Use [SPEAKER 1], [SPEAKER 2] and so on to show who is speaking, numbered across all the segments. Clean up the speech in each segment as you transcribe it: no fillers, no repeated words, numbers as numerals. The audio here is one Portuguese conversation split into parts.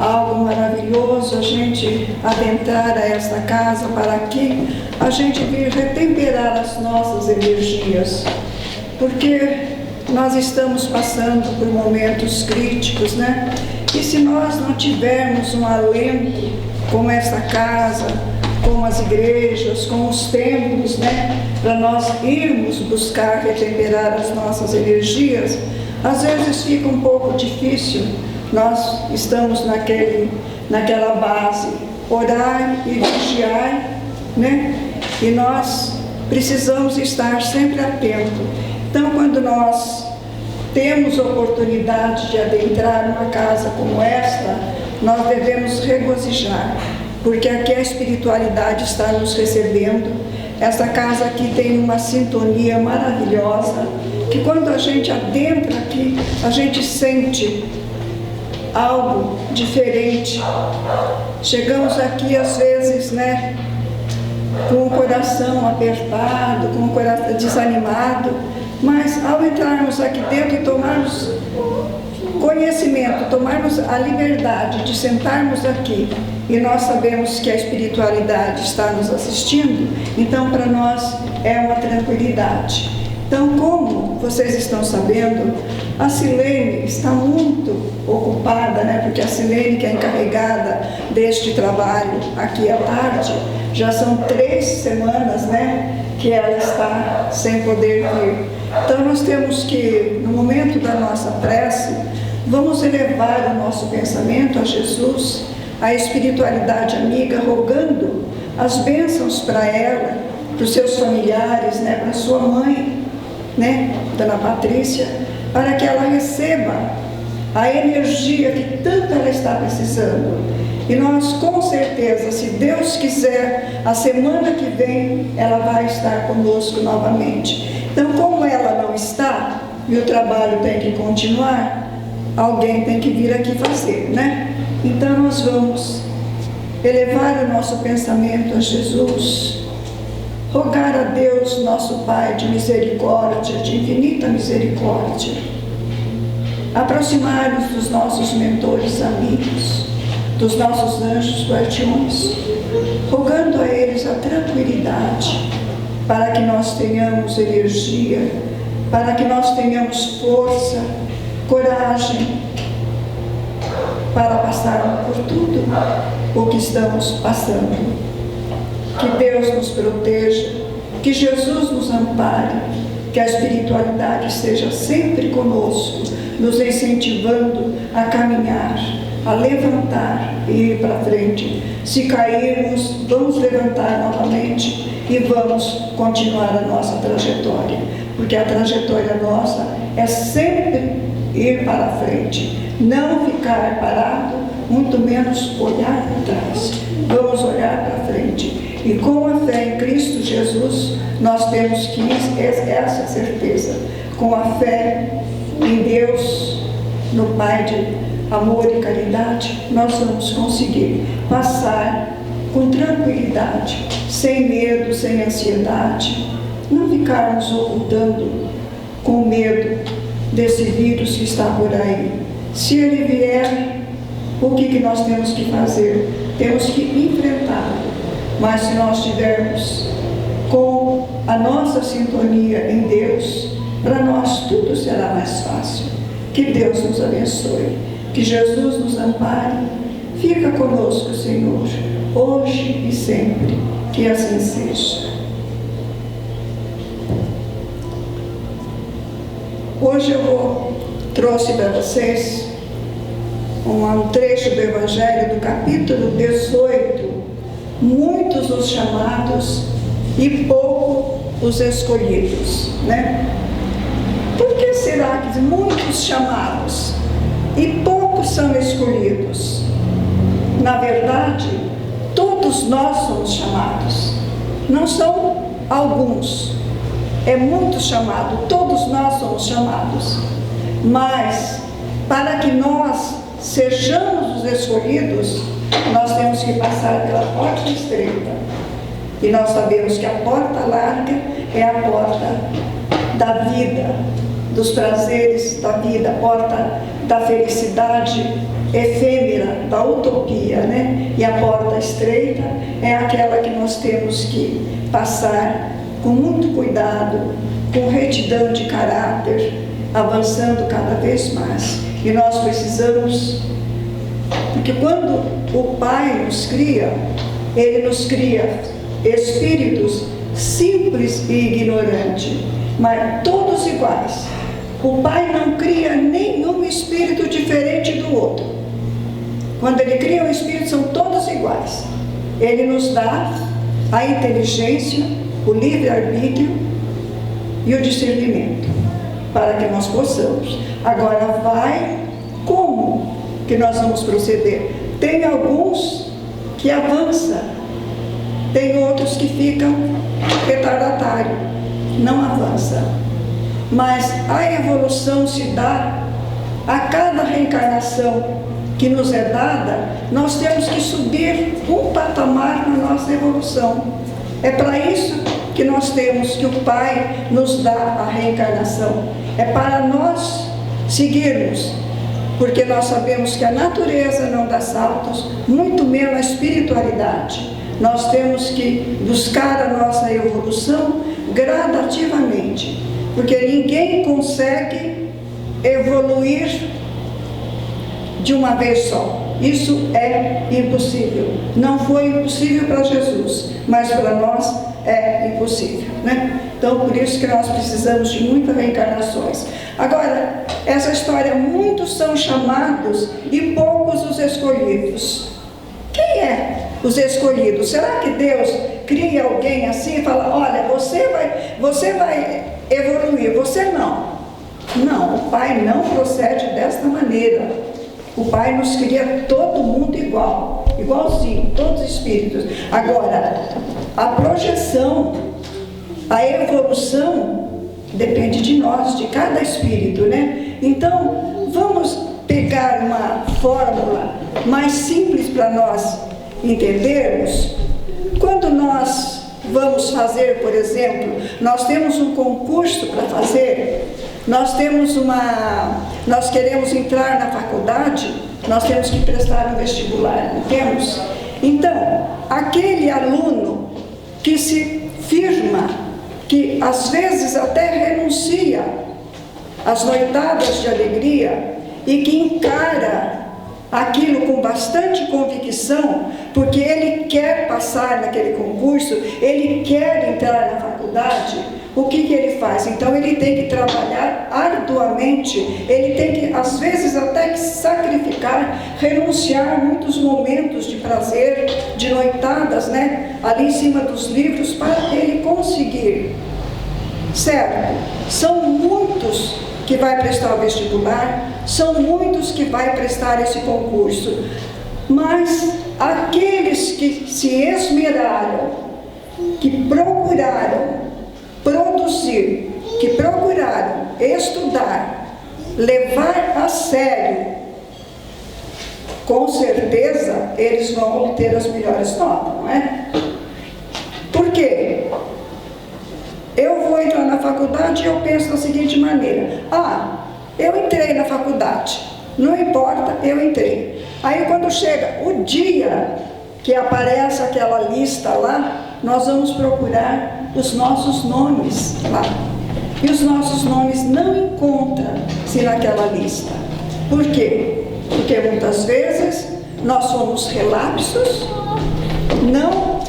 [SPEAKER 1] algo maravilhoso a gente adentrar a esta casa para aqui, a gente vir retemperar as nossas energias, porque nós estamos passando por momentos críticos, né? E se nós não tivermos um alento com esta casa, com as igrejas, com os templos, né? Para nós irmos buscar retemperar as nossas energias, às vezes fica um pouco difícil. Nós estamos naquela base, orar e vigiar, né? E nós precisamos estar sempre atentos. Então, quando nós temos oportunidade de adentrar uma casa como esta, nós devemos regozijar, porque aqui a espiritualidade está nos recebendo. Esta casa aqui tem uma sintonia maravilhosa, que quando a gente adentra aqui, a gente sente algo diferente. Chegamos aqui às vezes, né, com o coração apertado, com o coração desanimado, mas ao entrarmos aqui dentro e tomarmos conhecimento, tomarmos a liberdade de sentarmos aqui, e nós sabemos que a espiritualidade está nos assistindo, então para nós é uma tranquilidade. Então, como vocês estão sabendo, a Silene está muito ocupada, né? Porque a Silene, que é encarregada deste trabalho aqui à tarde, já são 3 semanas, né, que ela está sem poder vir. Então nós temos que, no momento da nossa prece, vamos elevar o nosso pensamento a Jesus, a espiritualidade amiga, rogando as bênçãos para ela, para os seus familiares, né, para sua mãe, né, Dona Patrícia, para que ela receba a energia que tanto ela está precisando. E nós, com certeza, se Deus quiser, a semana que vem ela vai estar conosco novamente. Então, como ela não está e o trabalho tem que continuar, alguém tem que vir aqui fazer, né? Então nós vamos elevar o nosso pensamento a Jesus, rogar a Deus, nosso Pai de misericórdia, de infinita misericórdia, aproximar-nos dos nossos mentores amigos, dos nossos anjos guardiões, rogando a eles a tranquilidade, para que nós tenhamos energia, para que nós tenhamos força, coragem, para passar por tudo o que estamos passando. Que Deus nos proteja, que Jesus nos ampare, que a espiritualidade esteja sempre conosco, nos incentivando a caminhar, a levantar e ir para frente. Se cairmos, vamos levantar novamente e vamos continuar a nossa trajetória, porque a trajetória nossa é sempre ir para frente, não ficar parado, muito menos olhar para trás. Vamos olhar para frente. E com a fé em Cristo Jesus, nós temos que essa certeza. Com a fé em Deus, no Pai de amor e caridade, nós vamos conseguir passar com tranquilidade, sem medo, sem ansiedade, não ficarmos ocultando com medo desse vírus que está por aí. Se ele vier, o que nós temos que fazer? Temos que enfrentá-lo. Mas se nós estivermos com a nossa sintonia em Deus, para nós tudo será mais fácil. Que Deus nos abençoe, que Jesus nos ampare. Fica conosco, Senhor, hoje e sempre, que assim seja. Hoje eu trouxe para vocês um trecho do Evangelho do capítulo 18, muitos os chamados e pouco os escolhidos, né? Por que será que muitos chamados e poucos são escolhidos? Na verdade, todos nós somos chamados, não são alguns, é muito chamado, todos nós somos chamados, mas para que nós sejamos os escolhidos, nós temos que passar pela porta estreita. E nós sabemos que a porta larga é a porta da vida, dos prazeres da vida, a porta da felicidade, efêmera da utopia, né? E a porta estreita é aquela que nós temos que passar com muito cuidado, com retidão de caráter, avançando cada vez mais. E nós precisamos, porque quando o Pai nos cria, Ele nos cria espíritos simples e ignorantes, mas todos iguais. O Pai não cria nenhum espírito diferente do outro. Quando Ele cria um espírito, são todos iguais. Ele nos dá a inteligência, o livre-arbítrio e o discernimento, para que nós possamos. Agora como que nós vamos proceder? Tem alguns que avançam, tem outros que ficam retardatários, não avançam. Mas a evolução se dá a cada reencarnação que nos é dada. Nós temos que subir um patamar na nossa evolução. É para isso que nós temos, que o Pai nos dá a reencarnação. É para nós seguirmos, porque nós sabemos que a natureza não dá saltos, muito menos a espiritualidade. Nós temos que buscar a nossa evolução gradativamente, porque ninguém consegue evoluir de uma vez só. Isso é impossível. Não foi impossível para Jesus, mas para nós é impossível, né? Então, por isso que nós precisamos de muitas reencarnações. Agora, essa história, muitos são chamados e poucos os escolhidos. Quem é os escolhidos? Será que Deus cria alguém assim e fala, olha, você vai evoluir, você não? Não, o Pai não procede desta maneira. O Pai nos cria todo mundo igual, igualzinho, todos os espíritos. Agora, a projeção, a evolução depende de nós, de cada espírito, né? Então, vamos pegar uma fórmula mais simples para nós entendermos. Quando nós vamos fazer, por exemplo, nós temos um concurso para fazer, nós queremos entrar na faculdade, nós temos que prestar um vestibular, não temos? Então, aquele aluno que se firma, que às vezes até renuncia às noitadas de alegria e que encara aquilo com bastante convicção, porque ele quer passar naquele concurso, ele quer entrar na faculdade, o que ele faz? Então ele tem que trabalhar arduamente, ele tem que, às vezes, até que sacrificar, renunciar a muitos momentos de prazer, de noitadas, né? Ali em cima dos livros, para ele conseguir. Certo? São muitos que vai prestar o vestibular, são muitos que vai prestar esse concurso, mas aqueles que se esmeraram, que procuraram produzir, que procuraram estudar, levar a sério, com certeza eles vão obter as melhores notas, não é? Por quê? Eu vou entrar na faculdade e eu penso da seguinte maneira: eu entrei na faculdade, não importa, eu entrei. Aí quando chega o dia que aparece aquela lista lá, nós vamos procurar os nossos nomes lá. E os nossos nomes não encontram-se naquela lista. Por quê? Porque muitas vezes nós somos relapsos, não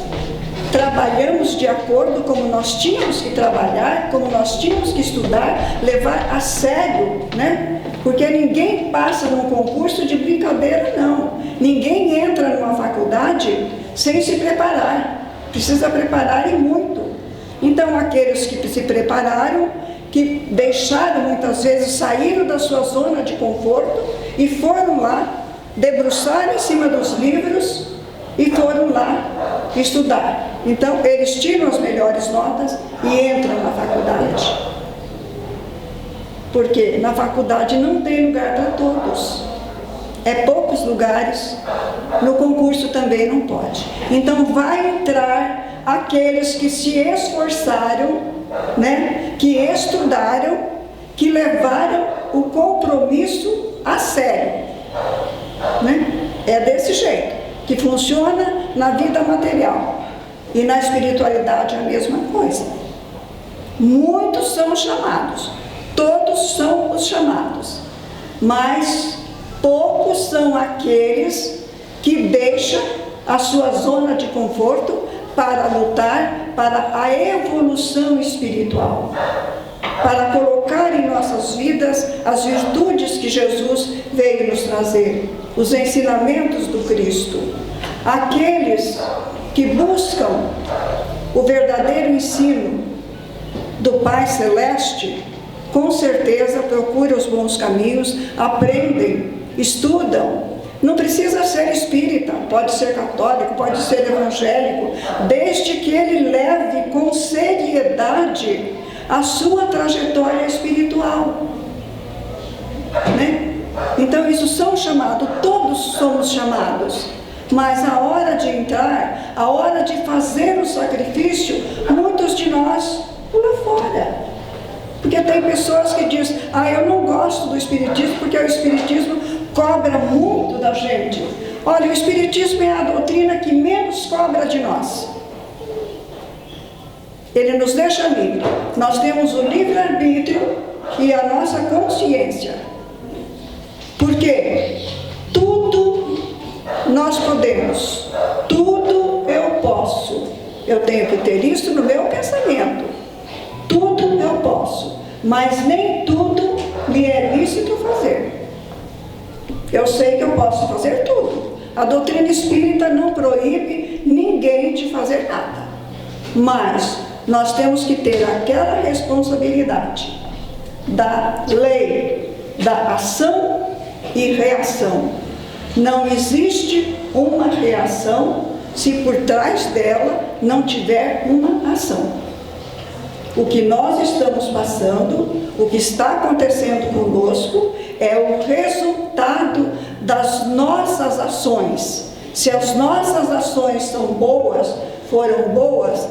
[SPEAKER 1] trabalhamos de acordo como nós tínhamos que trabalhar, como nós tínhamos que estudar, levar a sério, né? Porque ninguém passa num concurso de brincadeira, não. Ninguém entra numa faculdade sem se preparar. Precisa preparar e muito. Então, aqueles que se prepararam, que deixaram muitas vezes, saíram da sua zona de conforto e foram lá, debruçaram em cima dos livros e foram lá estudar. Então, eles tiram as melhores notas e entram na faculdade. Porque na faculdade não tem lugar para todos. É poucos lugares, no concurso também não pode. Então, vai entrar aqueles que se esforçaram, né, que estudaram, que levaram o compromisso a sério. né? É desse jeito que funciona na vida material. E na espiritualidade é a mesma coisa. Muitos são chamados, todos são os chamados, mas poucos são aqueles que deixam a sua zona de conforto para lutar para a evolução espiritual, para colocar em nossas vidas as virtudes que Jesus veio nos trazer, os ensinamentos do Cristo. Aqueles que buscam o verdadeiro ensino do Pai Celeste, com certeza procuram os bons caminhos, aprendem, estudam. Não precisa ser espírita, pode ser católico, pode ser evangélico, desde que ele leve com seriedade a sua trajetória espiritual, né? Então isso são chamados, todos somos chamados, mas a hora de entrar, a hora de fazer o sacrifício, muitos de nós pulam fora. Porque tem pessoas que dizem, eu não gosto do espiritismo porque o espiritismo cobra muito da gente. Olha, o espiritismo é a doutrina que menos cobra de nós. Ele nos deixa livre. Nós temos o livre-arbítrio e a nossa consciência. Porque tudo nós podemos, tudo eu posso. Eu tenho que ter isso no meu pensamento. Tudo eu posso, mas nem tudo me é lícito fazer. Eu sei que eu posso fazer tudo. A doutrina espírita não proíbe ninguém de fazer nada. Mas nós temos que ter aquela responsabilidade da lei, da ação e reação. Não existe uma reação se por trás dela não tiver uma ação. O que nós estamos passando, o que está acontecendo conosco, é o resultado das nossas ações. Se as nossas ações são boas, foram boas,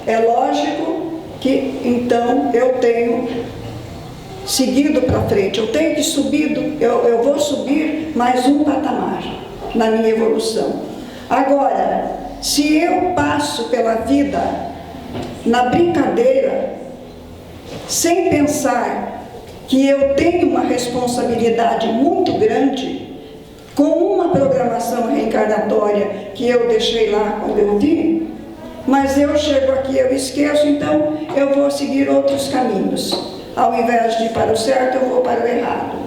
[SPEAKER 1] é lógico que então eu tenho seguido para frente, eu tenho que subir, eu vou subir mais um patamar na minha evolução. Agora, se eu passo pela vida na brincadeira, sem pensar que eu tenho uma responsabilidade muito grande com uma programação reencarnatória que eu deixei lá quando eu vim, mas eu chego aqui, eu esqueço, então eu vou seguir outros caminhos. Ao invés de ir para o certo, eu vou para o errado.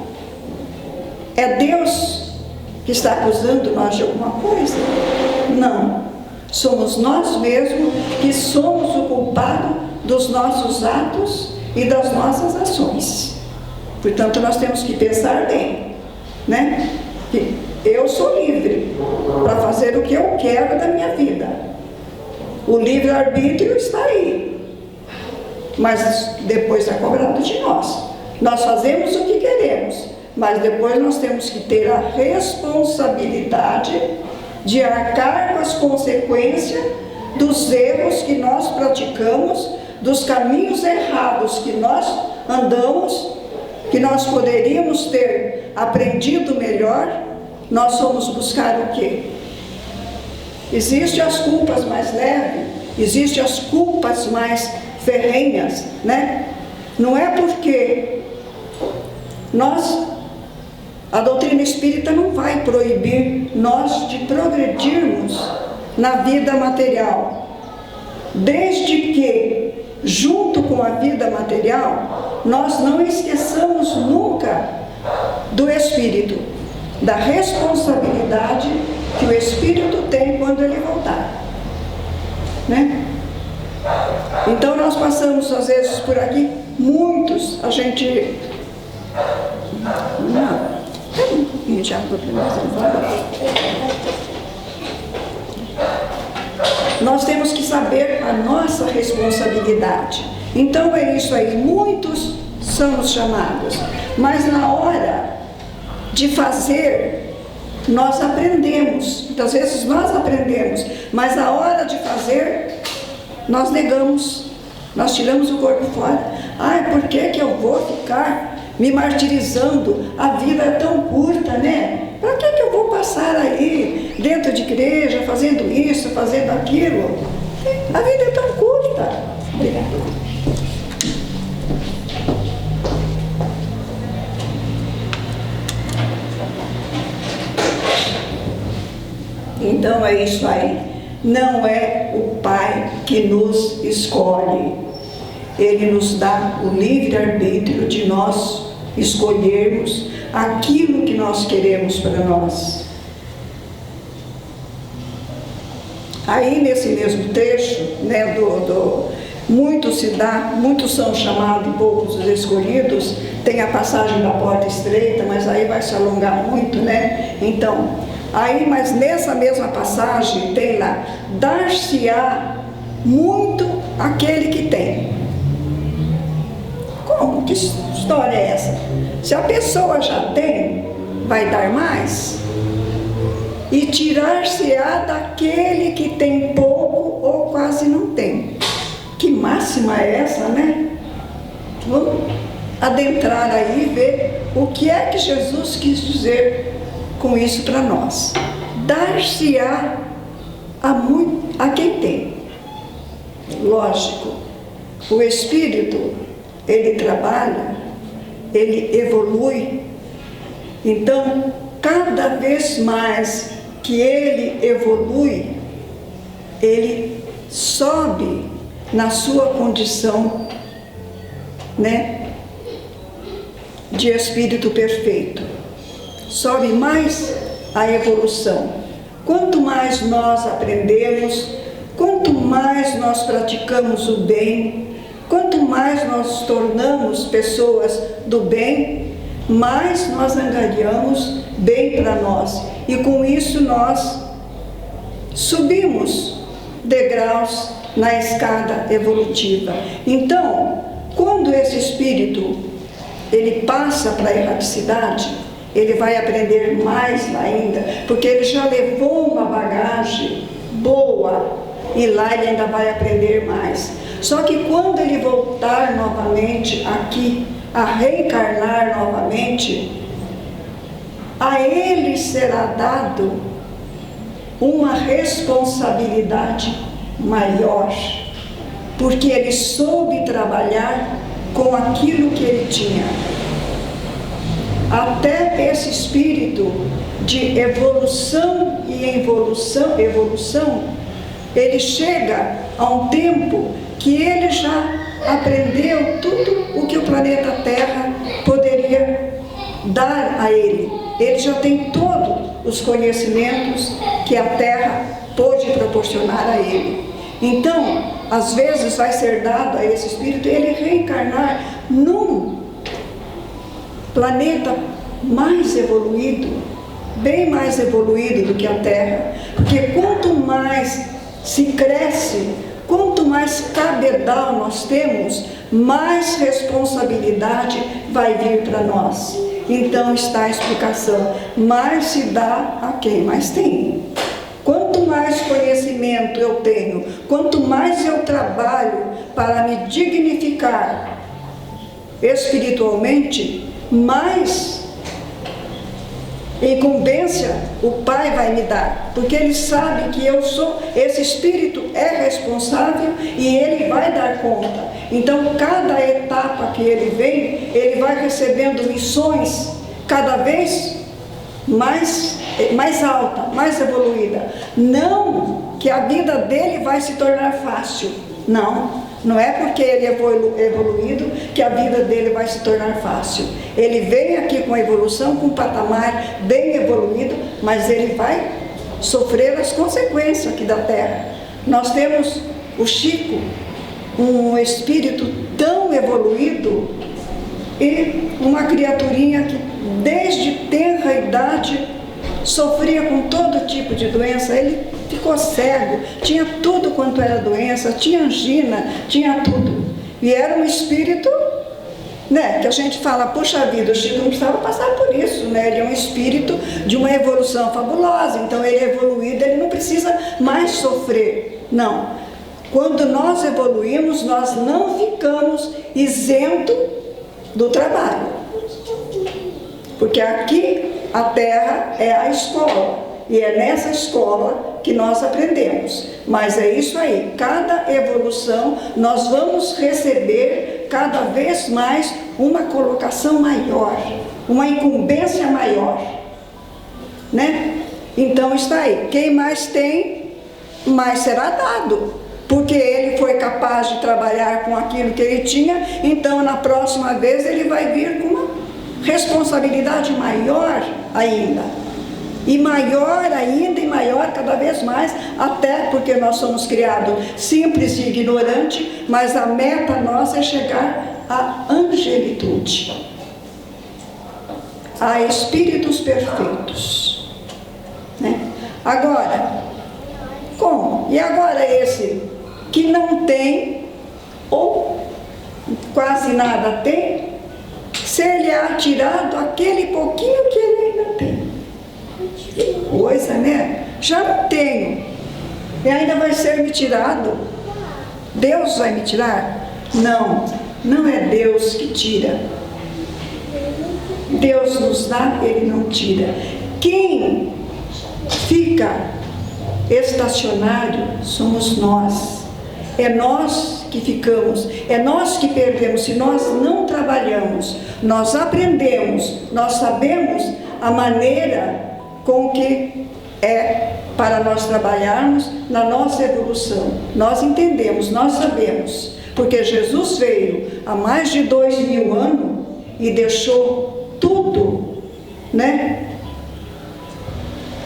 [SPEAKER 1] É Deus que está acusando nós de alguma coisa? Não. Somos nós mesmos que somos o culpado dos nossos atos e das nossas ações. Portanto, nós temos que pensar bem, né? Que eu sou livre para fazer o que eu quero da minha vida. O livre-arbítrio está aí, mas depois é cobrado de nós. Nós fazemos o que queremos, mas depois nós temos que ter a responsabilidade de arcar com as consequências dos erros que nós praticamos, dos caminhos errados que nós andamos, que nós poderíamos ter aprendido melhor. Nós vamos buscar o quê? Existem as culpas mais leves, existem as culpas mais ferrenhas, né? Não é porque a doutrina espírita não vai proibir nós de progredirmos na vida material, desde que, junto com a vida material, nós não esqueçamos nunca do espírito, da responsabilidade que o espírito tem quando ele voltar, né? Então nós passamos às vezes por aqui, muitos, a gente... Não, tem um pouquinho de água para nós, por favor. Nós temos que saber a nossa responsabilidade. Então é isso aí, muitos são os chamados, mas na hora de fazer, nós aprendemos. Muitas vezes nós aprendemos, mas na hora de fazer, nós negamos, nós tiramos o corpo fora. Por que eu vou ficar me martirizando? A vida é tão curta, né? Para que eu vou passar aí dentro de igreja, fazendo isso, fazendo aquilo? A vida é tão curta. Obrigada. Então é isso aí. Não é o Pai que nos escolhe. Ele nos dá o livre-arbítrio de nós escolhermos aquilo que nós queremos para nós. Aí nesse mesmo trecho, né, muitos são chamados e poucos os escolhidos, tem a passagem da porta estreita, mas aí vai se alongar muito, né? Então, aí, mas nessa mesma passagem tem lá, dar-se-á muito aquele que tem. Como? Que história é essa? Se a pessoa já tem, vai dar mais? E tirar-se-á daquele que tem pouco ou quase não tem. Que máxima é essa, né? Vamos adentrar aí e ver o que é que Jesus quis dizer com isso para nós. Dar-se-á a quem tem. Lógico, o Espírito, ele trabalha, ele evolui. Então, cada vez mais que ele evolui, ele sobe na sua condição, né, de espírito perfeito. Sobe mais a evolução. Quanto mais nós aprendemos, quanto mais nós praticamos o bem, quanto mais nós tornamos pessoas do bem, mais nós angariamos bem para nós. E com isso nós subimos degraus na escada evolutiva. Então, quando esse espírito ele passa para a erraticidade, ele vai aprender mais ainda, porque ele já levou uma bagagem boa e lá ele ainda vai aprender mais. Só que quando ele voltar novamente aqui, a reencarnar novamente, a ele será dado uma responsabilidade maior, porque ele soube trabalhar com aquilo que ele tinha. Até esse espírito de evolução e evolução, ele chega a um tempo que ele já aprendeu tudo o que o planeta Terra poderia dar a ele. Ele já tem todos os conhecimentos que a Terra pôde proporcionar a ele. Então, às vezes vai ser dado a esse espírito ele reencarnar num planeta mais evoluído, bem mais evoluído do que a Terra. Porque quanto mais se cresce, quanto mais cabedal nós temos, mais responsabilidade vai vir para nós. Então está a explicação, mais se dá a quem mais tem. Quanto mais conhecimento eu tenho, quanto mais eu trabalho para me dignificar espiritualmente, mais incumbência o Pai vai me dar, porque Ele sabe que eu sou, esse Espírito é responsável e Ele vai dar conta. Então, cada etapa que Ele vem, Ele vai recebendo missões cada vez mais alta, mais evoluída. Não que a vida dele vai se tornar fácil, não é porque ele é evoluído que a vida dele vai se tornar fácil. Ele vem aqui com a evolução, com um patamar bem evoluído, mas ele vai sofrer as consequências aqui da Terra. Nós temos o Chico, um espírito tão evoluído, e uma criaturinha que desde tenra idade sofria com todo tipo de doença. Ele ficou cego, tinha tudo quanto era doença, tinha angina, tinha tudo. E era um espírito, né, que a gente fala, puxa vida, o Chico não precisava passar por isso, né? Ele é um espírito de uma evolução fabulosa, então ele é evoluído, ele não precisa mais sofrer. Não. Quando nós evoluímos, nós não ficamos isentos do trabalho. Porque aqui a Terra é a escola, e é nessa escola que nós aprendemos. Mas é isso aí, cada evolução nós vamos receber cada vez mais uma colocação maior, uma incumbência maior, né? Então está aí, quem mais tem, mais será dado, porque ele foi capaz de trabalhar com aquilo que ele tinha, então na próxima vez ele vai vir com uma responsabilidade maior ainda, e maior ainda, e maior cada vez mais, até porque nós somos criados simples e ignorantes, mas a meta nossa é chegar à angelitude, a espíritos perfeitos, né? Agora, como? E agora esse que não tem, ou quase nada tem, ser-lhe-á tirado aquele pouquinho que ele ainda tem. Que coisa, né? Já não tenho, e ainda vai ser me tirado. Deus vai me tirar? Não, não é Deus que tira. Deus nos dá, Ele não tira. Quem fica estacionário somos nós. É nós que ficamos, é nós que perdemos. Se nós não trabalhamos, nós aprendemos, nós sabemos a maneira com que é para nós trabalharmos na nossa evolução. Nós entendemos, nós sabemos, porque Jesus veio há mais de 2000 anos e deixou tudo, né?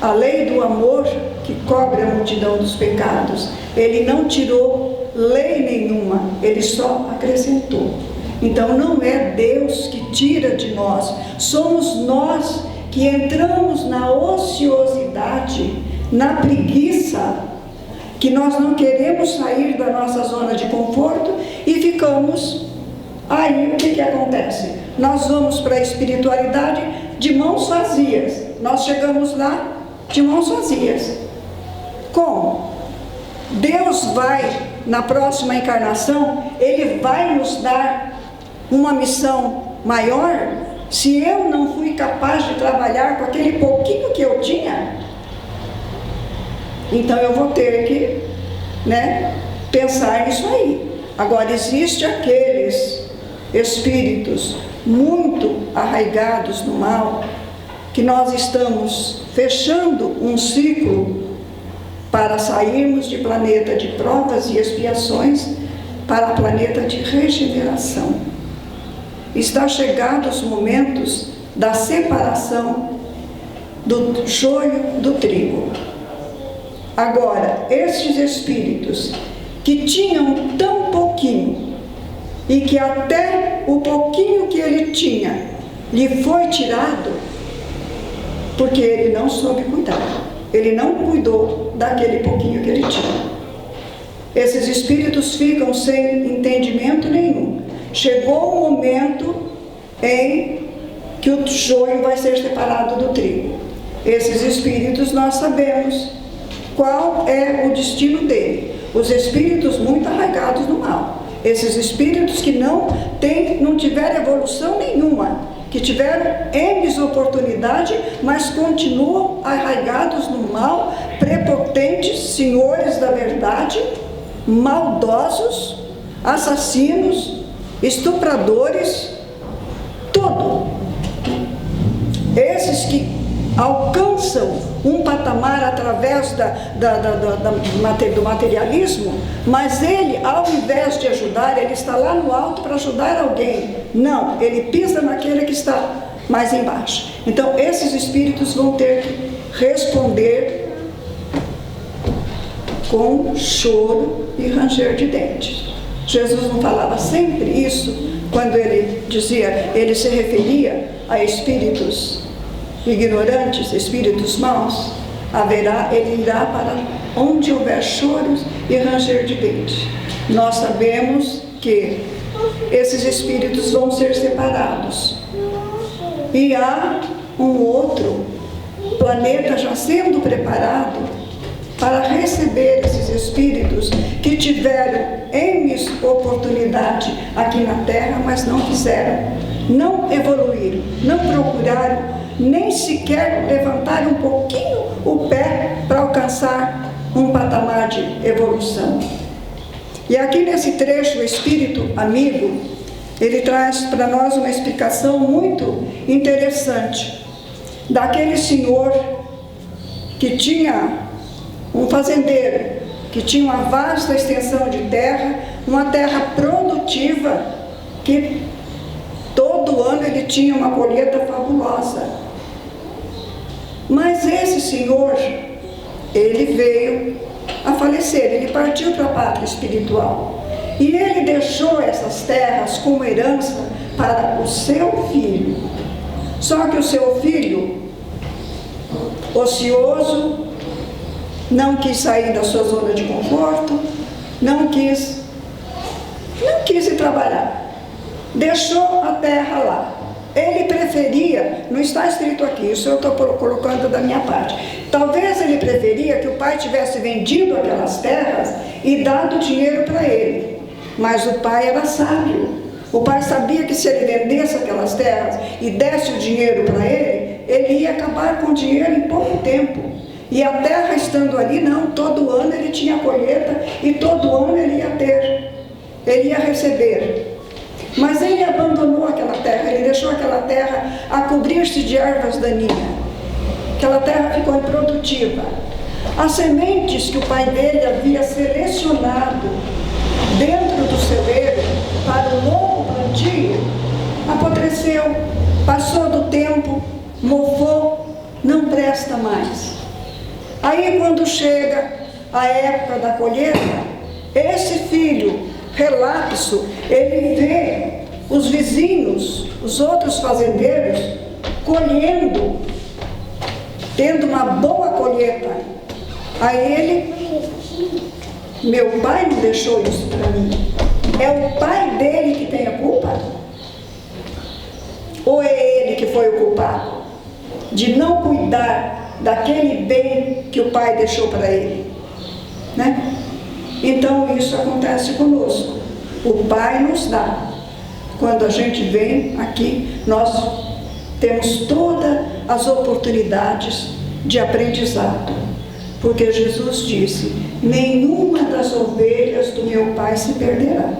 [SPEAKER 1] A lei do amor que cobre a multidão dos pecados. Ele não tirou lei nenhuma, ele só acrescentou. Então não é Deus que tira de nós, somos nós que entramos na ociosidade, na preguiça, que nós não queremos sair da nossa zona de conforto e ficamos. Aí o que acontece? Nós vamos para a espiritualidade de mãos vazias, nós chegamos lá de mãos vazias. Como? Deus vai, na próxima encarnação, Ele vai nos dar uma missão maior. Se eu não fui capaz de trabalhar com aquele pouquinho que eu tinha, então eu vou ter que, né, pensar nisso aí. Agora, existe aqueles espíritos muito arraigados no mal, que nós estamos fechando um ciclo para sairmos de planeta de provas e expiações para planeta de regeneração. Está chegado os momentos da separação do joio do trigo. Agora, estes espíritos que tinham tão pouquinho e que até o pouquinho que ele tinha lhe foi tirado, porque ele não soube cuidar, ele não cuidou daquele pouquinho que ele tinha. Esses espíritos ficam sem entendimento nenhum. Chegou o momento em que o joio vai ser separado do trigo. Esses espíritos nós sabemos qual é o destino dele. Os espíritos muito arraigados no mal. Esses espíritos que não tiveram evolução nenhuma, que tiveram N oportunidade, mas continuam arraigados no mal, prepotentes, senhores da verdade, maldosos, assassinos, estupradores, tudo. Esses que alcançam um patamar através do materialismo, mas ele, ao invés de ajudar, ele está lá no alto para ajudar alguém. Não, ele pisa naquele que está mais embaixo. Então, esses espíritos vão ter que responder com choro e ranger de dentes. Jesus não falava sempre isso quando ele dizia, ele se referia a espíritos ignorantes, espíritos maus? Ele irá para onde houver choros e ranger de dentes. Nós sabemos que esses espíritos vão ser separados. E há um outro planeta já sendo preparado para receber esses espíritos que tiveram N oportunidade aqui na Terra, mas não fizeram, não evoluíram, não procuraram nem sequer levantar um pouquinho o pé para alcançar um patamar de evolução. E aqui nesse trecho, o Espírito Amigo, ele traz para nós uma explicação muito interessante daquele senhor que tinha um fazendeiro, que tinha uma vasta extensão de terra, uma terra produtiva, que todo ano ele tinha uma colheita fabulosa. Mas esse senhor, ele veio a falecer, ele partiu para a pátria espiritual. E ele deixou essas terras como herança para o seu filho. Só que o seu filho, ocioso, não quis sair da sua zona de conforto, não quis ir trabalhar. Deixou a terra lá. Ele preferia, não está escrito aqui, isso eu estou colocando da minha parte. Talvez ele preferia que o pai tivesse vendido aquelas terras e dado dinheiro para ele. Mas o pai era sábio. O pai sabia que se ele vendesse aquelas terras e desse o dinheiro para ele, ele ia acabar com o dinheiro em pouco tempo. E a terra estando ali, não, todo ano ele tinha colheita e todo ano ele ia receber. Mas ele abandonou aquela terra, ele deixou aquela terra a cobrir-se de ervas daninhas. Aquela terra ficou improdutiva. As sementes que o pai dele havia selecionado dentro do celeiro para o novo plantio, apodreceu, passou do tempo, mofou, não presta mais. Aí quando chega a época da colheita, esse filho relapso, ele vê os vizinhos, os outros fazendeiros, colhendo, tendo uma boa colheita. Aí ele, meu pai não deixou isso para mim. É o pai dele que tem a culpa? Ou é ele que foi o culpado de não cuidar daquele bem que o pai deixou para ele, né? Então isso acontece conosco. O pai nos dá. Quando a gente vem aqui, nós temos todas as oportunidades de aprendizado, porque Jesus disse: nenhuma das ovelhas do meu pai se perderá.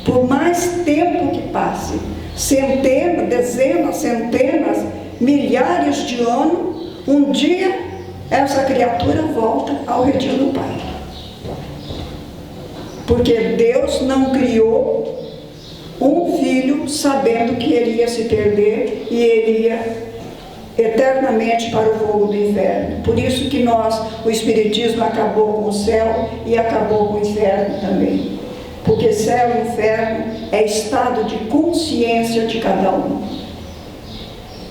[SPEAKER 1] Por mais tempo que passe, centenas, dezenas, centenas, milhares de anos, um dia essa criatura volta ao redil do Pai. Porque Deus não criou um filho sabendo que ele ia se perder e ele ia eternamente para o fogo do inferno. Por isso que o Espiritismo acabou com o céu e acabou com o inferno também. Porque céu e inferno é estado de consciência de cada um,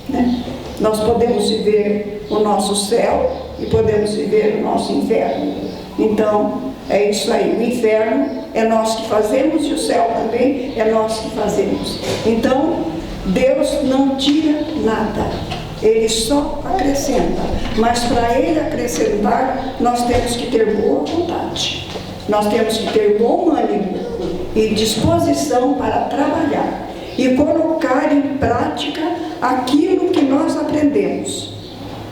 [SPEAKER 1] né? Nós podemos viver o nosso céu e podemos viver o nosso inferno. Então, é isso aí. O inferno é nós que fazemos e o céu também é nós que fazemos. Então, Deus não tira nada. Ele só acrescenta. Mas para Ele acrescentar, nós temos que ter boa vontade. Nós temos que ter bom ânimo e disposição para trabalhar e colocar em prática aquilo que nós aprendemos.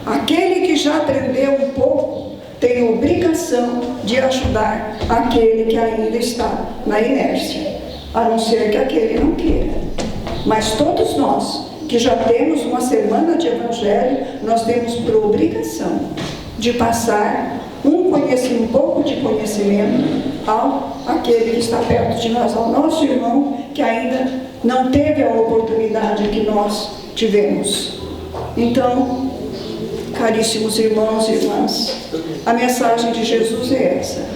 [SPEAKER 1] Aquele que já aprendeu um pouco tem obrigação de ajudar aquele que ainda está na inércia, a não ser que aquele não queira. Mas todos nós que já temos uma semana de Evangelho, nós temos por obrigação de passar um pouco de conhecimento àquele que está perto de nós, ao nosso irmão que ainda não teve a oportunidade que nós tivemos. Então, caríssimos irmãos e irmãs, a mensagem de Jesus é essa.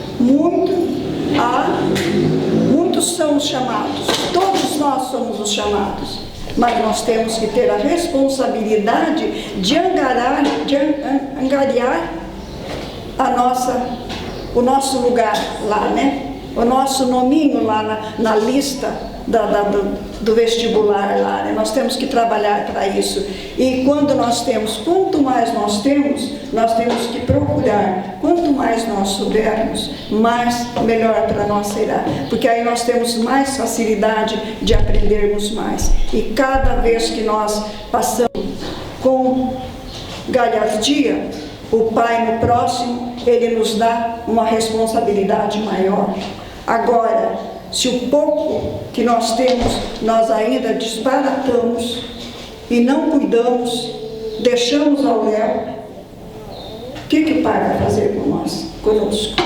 [SPEAKER 1] Muitos são os chamados, todos nós somos os chamados, mas nós temos que ter a responsabilidade de angariar o nosso lugar lá, né? O nosso nominho lá na lista do vestibular lá, né? Nós temos que trabalhar para isso. E quanto mais nós temos que procurar. Quanto mais nós soubermos, mais melhor para nós será. Porque aí nós temos mais facilidade de aprendermos mais. E cada vez que nós passamos com galhardia, o Pai no próximo, Ele nos dá uma responsabilidade maior. Agora, se o pouco que nós temos, nós ainda desbaratamos e não cuidamos, deixamos ao léu, o que o Pai vai fazer conosco?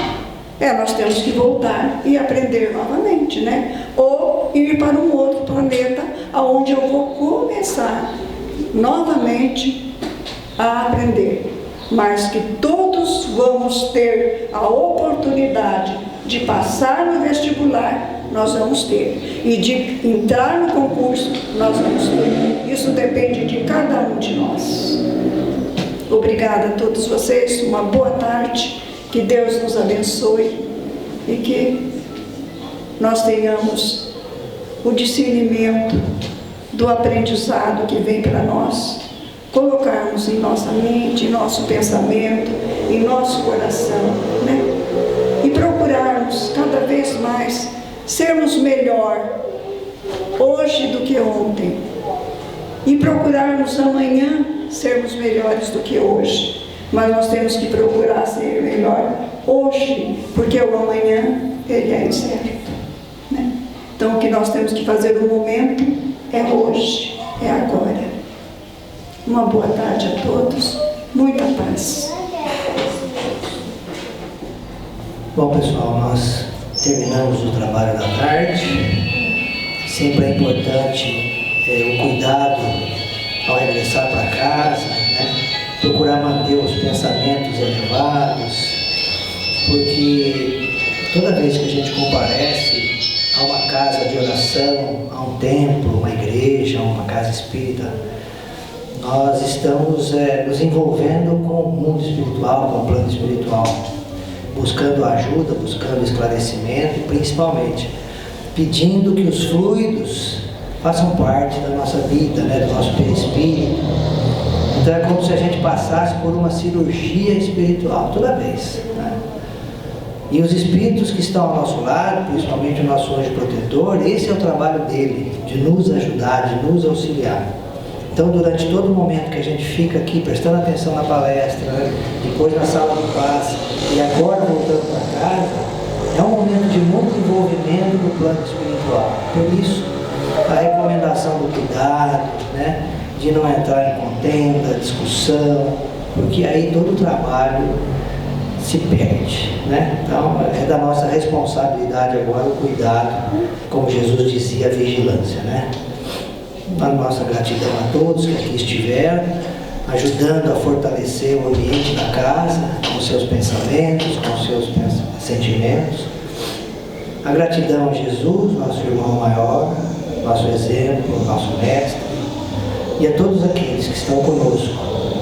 [SPEAKER 1] Nós temos que voltar e aprender novamente, né? Ou ir para um outro planeta, onde eu vou começar novamente a aprender. Mas que todos vamos ter a oportunidade de passar no vestibular, nós vamos ter. E de entrar no concurso, nós vamos ter. Isso depende de cada um de nós. Obrigada a todos vocês, uma boa tarde, que Deus nos abençoe e que nós tenhamos o discernimento do aprendizado que vem para nós, colocarmos em nossa mente, em nosso pensamento, em nosso coração, né? E procurarmos cada vez mais sermos melhor hoje do que ontem, e procurarmos amanhã sermos melhores do que hoje. Mas nós temos que procurar ser melhor hoje, porque o amanhã ele é incerto, né? Então o que nós temos que fazer no momento é hoje, é agora. Uma boa tarde a todos, muita paz.
[SPEAKER 2] Bom, pessoal, nós terminamos o trabalho da tarde. Sempre é importante o cuidado ao regressar para casa, né? Procurar manter os pensamentos elevados, porque toda vez que a gente comparece a uma casa de oração, a um templo, uma igreja, uma casa espírita, nós estamos nos envolvendo com o mundo espiritual, com o plano espiritual, buscando ajuda, buscando esclarecimento e principalmente pedindo que os fluidos façam parte da nossa vida, né, do nosso perispírito. Então é como se a gente passasse por uma cirurgia espiritual toda vez, né? E os espíritos que estão ao nosso lado, principalmente o nosso anjo protetor, esse é o trabalho dele, de nos ajudar, de nos auxiliar. Então, durante todo o momento que a gente fica aqui prestando atenção na palestra, né, depois na sala de paz e agora voltando para casa, é um momento de muito envolvimento no plano espiritual. Por isso, a recomendação do cuidado, né, de não entrar em contenda, discussão, porque aí todo o trabalho se perde, né? Então, é da nossa responsabilidade agora o cuidado, como Jesus dizia, a vigilância, né? A nossa gratidão a todos que aqui estiveram, ajudando a fortalecer o ambiente da casa, com seus pensamentos, com seus sentimentos. A gratidão a Jesus, nosso irmão maior, nosso exemplo, nosso mestre, e a todos aqueles que estão conosco,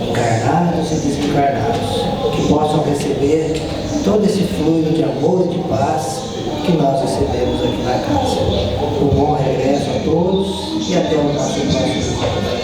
[SPEAKER 2] encarnados e desencarnados, que possam receber todo esse fluido de amor e de paz que nós recebemos aqui na casa. Um bom regresso a todos e até o nosso próximo encontro.